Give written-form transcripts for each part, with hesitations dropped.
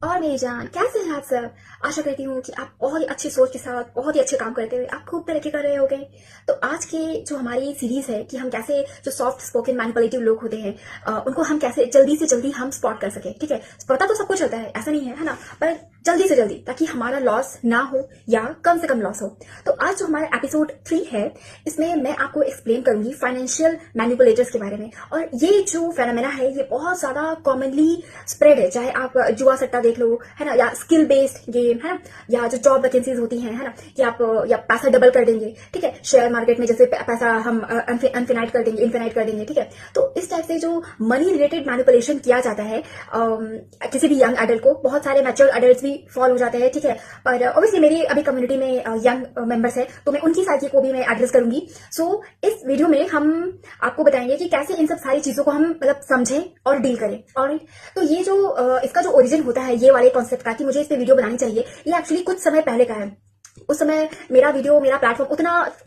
और मेरी जान, कैसे हैं आप सब? आशा करती हूँ कि आप बहुत ही अच्छी सोच के साथ बहुत ही अच्छे काम करते हुए आप खूब तरक्की कर रहे होंगे। तो आज के जो हमारी सीरीज है कि हम कैसे जो सॉफ्ट स्पोकन मैनिपुलेटिव लोग होते हैं उनको हम कैसे जल्दी से जल्दी हम स्पॉट कर सके। ठीक है, पता तो सब कुछ होता है, ऐसा नहीं है ना, पर जल्दी से जल्दी ताकि हमारा लॉस ना हो या कम से कम लॉस हो। तो आज जो हमारा एपिसोड 3 है, इसमें मैं आपको एक्सप्लेन करूंगी फाइनेंशियल मैनिपुलेटर्स के बारे में। और ये जो फेनोमेना है ये बहुत ज्यादा कॉमनली स्प्रेड है, चाहे आप जुआ सट्टा देख लो, है ना, या स्किल बेस्ड गेम, है ना, या जो जॉब वैकेंसीज होती हैं, है ना, कि आप या पैसा डबल कर देंगे। ठीक है, शेयर मार्केट में जैसे पैसा हम इन्फिनाइट कर देंगे, इन्फिनाइट कर देंगे। ठीक है, तो इस टाइप से जो मनी रिलेटेड मैनिपुलेशन किया जाता है किसी भी यंग एडल्ट को, बहुत सारे मैच्योर एडल्ट्स भी फॉल हो जाते हैं। ठीक है, पर ऑब्वियसली मेरी अभी कम्युनिटी में यंग मेंबर्स है, तो मैं उनकी साइकी को भी मैं एड्रेस करूंगी। सो इस वीडियो में हम आपको बताएंगे कि कैसे इन सब सारी चीजों को हम मतलब समझें और डील करें। ऑलराइट, तो ये जो इसका जो ओरिजिन होता है ये वाले कॉन्सेप्ट का कि मुझे इस पे वीडियो बनानी चाहिए, ये एक्चुअली कुछ समय पहले का है। उस समय मेरा प्लेटफॉर्म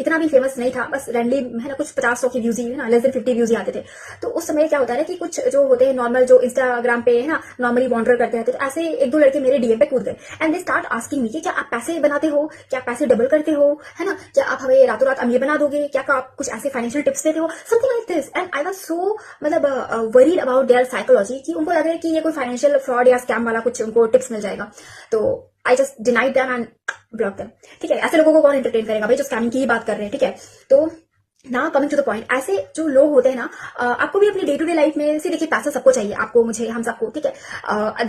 इतना भी फेमस नहीं था, बस रैंडली है ना, कुछ 50-100 की व्यूज ही, है ना, लेस देन 50 व्यूज ही आते थे। तो उस समय क्या होता है ना कि कुछ जो होते हैं नॉर्मल, जो इंस्टाग्राम पे है ना नॉर्मली वॉन्डर करते रहते, तो ऐसे 1-2 लड़के मेरे डीएम पे कूद गए and they start asking me कि क्या आप पैसे बनाते हो, क्या आप पैसे डबल करते हो, है ना, क्या आप हमें रातों रात अमीर बना दोगे, क्या आप कुछ ऐसे फाइनेंशियल टिप्स देते हो, something like this. And I was so मतलब वरीड अबाउट देयर साइकोलॉजी कि उनको लग रहा है कि ये कोई फाइनेंशियल फ्रॉड या स्कैम वाला कुछ उनको टिप्स मिल जाएगा। तो I just denied them and block them. ठीक है, ऐसे लोगों को कौन एंटरटेन करेगा भाई जो स्कैमिंग की ही बात कर रहे हैं। ठीक है, तो ना कमिंग टू द पॉइंट, ऐसे जो लोग होते हैं ना, आपको भी अपनी डे टू डे लाइफ में से देखिए पैसा सबको चाहिए, आपको, मुझे, हम सबको। ठीक है,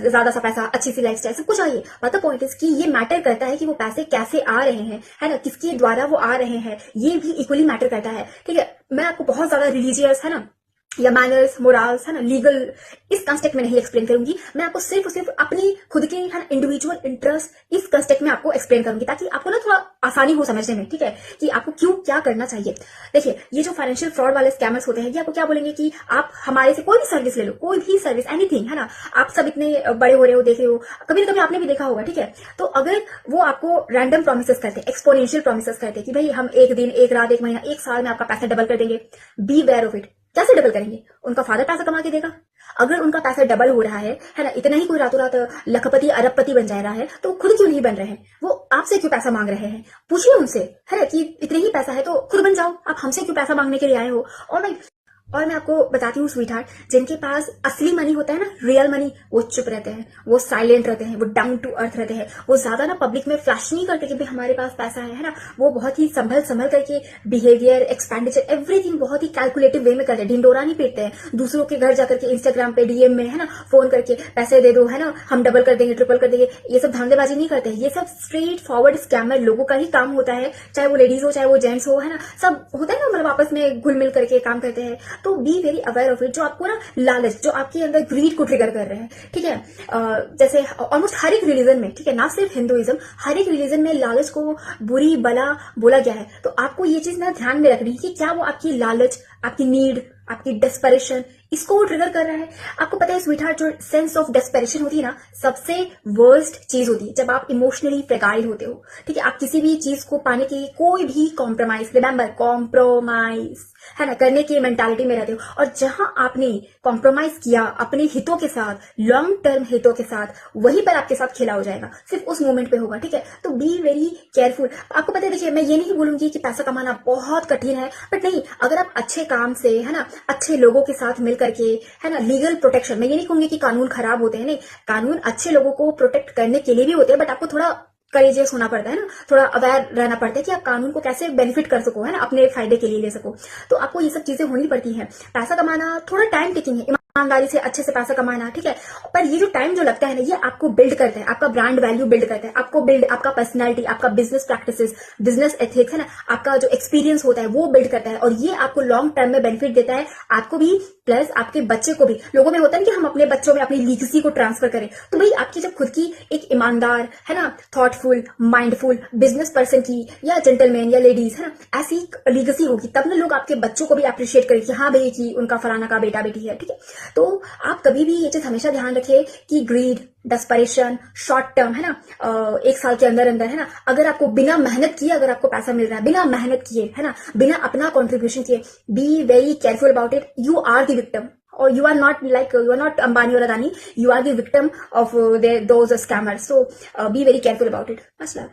ज्यादा सा पैसा, अच्छी सी लाइफस्टाइल, सबको चाहिए। बट द पॉइंट इज कि ये मैटर करता है कि वो पैसे कैसे आ रहे हैं, है ना, किसके द्वारा वो आ रहे हैं, ये भी इक्वली मैटर करता है। ठीक है, मैं आपको बहुत ज्यादा रिलीजियस, है ना, या मैनर्स, मोरल्स, है ना, लीगल, इस कंस्टेक्ट में नहीं एक्सप्लेन करूंगी। मैं आपको सिर्फ और सिर्फ अपनी खुद के, है ना, इंडिविजुअल इंटरेस्ट इस कंस्टेक्ट में आपको एक्सप्लेन करूंगी ताकि आपको ना थोड़ा आसानी हो समझने में। ठीक है, कि आपको क्यों क्या करना चाहिए। देखिए, ये जो फाइनेंशियल फ्रॉड वाले स्कैमर्स होते हैं ये आपको क्या बोलेंगे कि आप हमारे से कोई भी सर्विस ले लो, कोई भी सर्विस, एनीथिंग, है ना, आप सब इतने बड़े हो रहे हो, देख रहे हो, कभी ना कभी आपने भी देखा होगा। ठीक है, तो अगर वो आपको रैंडम प्रोमिसेस करते, एक्सपोनेंशियल प्रोमिसेस करते कि भाई हम एक दिन, एक रात, एक महीना, एक साल में आपका पैसा डबल कर देंगे, बी वेयर ऑफ इट। कैसे डबल करेंगे? उनका फादर पैसा कमा के देगा। अगर उनका पैसा डबल हो रहा है ना, इतना ही कोई रातों रात लखपति अरबपति बन जा रहा है, तो खुद क्यों नहीं बन रहे हैं? वो आपसे क्यों पैसा मांग रहे हैं? पूछिए उनसे, है ना, कि इतने ही पैसा है तो खुद बन जाओ, आप हमसे क्यों पैसा मांगने के लिए आए हो? और मैं आपको बताती हूँ स्वीटहार्ट, जिनके पास असली मनी होता है ना, रियल मनी, वो चुप रहते हैं, वो साइलेंट रहते हैं, वो डाउन टू अर्थ रहते हैं, वो ज्यादा ना पब्लिक में फ्लैश नहीं करते कि भाई हमारे पास पैसा है ना, वो बहुत ही संभल संभल करके बिहेवियर, एक्सपेंडिचर, एवरीथिंग बहुत ही कैलकुलेटिव वे में करते हैं, ढिंडोरा नहीं पीटते हैं। दूसरों के घर जाकर के इंस्टाग्राम पे डीएम में, है ना, फोन करके पैसे दे दो, है ना, हम डबल कर देंगे, ट्रिपल कर देंगे, ये सब धांधलेबाजी नहीं करते हैं। ये सब स्ट्रेट फॉरवर्ड स्कैमर लोगों का ही काम होता है, चाहे वो लेडीज हो चाहे वो जेंट्स हो, है ना, सब होता है ना, मतलब आपस में घुल मिल करके काम करते हैं। तो be very aware of it, जो आपको ना लालच, जो आपके अंदर ग्रीड को ट्रिगर कर रहे हैं। ठीक है, जैसे ऑलमोस्ट हर एक रिलीजन में, ठीक है, ना सिर्फ हिंदुइज्म, हर एक रिलीजन में लालच को बुरी बला बोला गया है। तो आपको ये चीज ना ध्यान में रखनी है कि क्या वो आपकी लालच, आपकी नीड, आपकी डेस्परेशन, इसको वो ट्रिगर कर रहा है। आपको पता है स्वीटहार्ट, जो सेंस ऑफ डेस्परेशन होती है ना, सबसे वर्स्ट चीज होती है जब आप इमोशनली फ्रेगाइल होते हो। ठीक है, आप किसी भी चीज को पाने के लिए कोई भी कॉम्प्रोमाइज, रिमेंबर कॉम्प्रोमाइज, है ना, करने की मेंटालिटी में रहते हो। और जहां आपने कॉम्प्रोमाइज किया अपने हितों के साथ, लॉन्ग टर्म हितों के साथ, वहीं पर आपके साथ खेला हो जाएगा, सिर्फ उस मोमेंट पे होगा। ठीक है, तो बी वेरी केयरफुल। आपको पता है, देखिए, मैं ये नहीं बोलूंगी कि पैसा कमाना बहुत कठिन है, बट नहीं, अगर आप अच्छे काम से, है ना, अच्छे लोगों के साथ मिल करके, है ना, लीगल प्रोटेक्शन, मैं ये नहीं कहूंगी कि कानून खराब होते हैं, नहीं, कानून अच्छे लोगों को प्रोटेक्ट करने के लिए भी होते हैं, बट आपको थोड़ा करेजियस होना पड़ता है ना, थोड़ा अवेयर रहना पड़ता है कि आप कानून को कैसे बेनिफिट कर सको, है ना, अपने फायदे के लिए ले सको। तो आपको ये सब चीजें होनी पड़ती है। पैसा कमाना थोड़ा टाइम टेकिंग है, ईमानदारी से अच्छे से पैसा कमाना। ठीक है, पर ये जो टाइम जो लगता है ना, ये आपको बिल्ड करता है, आपका ब्रांड वैल्यू बिल्ड करता है, आपको बिल्ड, आपका पर्सनैलिटी, आपका बिजनेस प्रैक्टिसेस, बिजनेस एथिक्स, है ना, आपका जो एक्सपीरियंस होता है वो बिल्ड करता है, और ये आपको लॉन्ग टर्म में बेनिफिट देता है, आपको भी प्लस आपके बच्चे को भी। लोगों में होता है कि हम अपने बच्चों में अपनी लीगेसी को ट्रांसफर करें, तो भाई आपकी जब खुद की एक ईमानदार, है ना, थॉटफुल, माइंडफुल बिजनेस पर्सन की, या जेंटलमैन या लेडीज, है ना, ऐसी लीगेसी होगी, तब ना लोग आपके बच्चों को भी अप्रिशिएट करें कि हाँ भाई कि उनका फलाना का बेटा बेटी है। ठीक है, तो आप कभी भी ये चीज हमेशा ध्यान रखें कि ग्रीड, डेस्परेशन, शॉर्ट टर्म, है ना, 1 साल के अंदर अंदर, है ना, अगर आपको बिना मेहनत किए अगर आपको पैसा मिल रहा है, बिना मेहनत किए, है ना, बिना अपना कॉन्ट्रीब्यूशन किए, be very careful about it. You are the victim, or you are not like you are not Ambani or Adani, you are the victim of those scammers. So be very careful about it. Much love.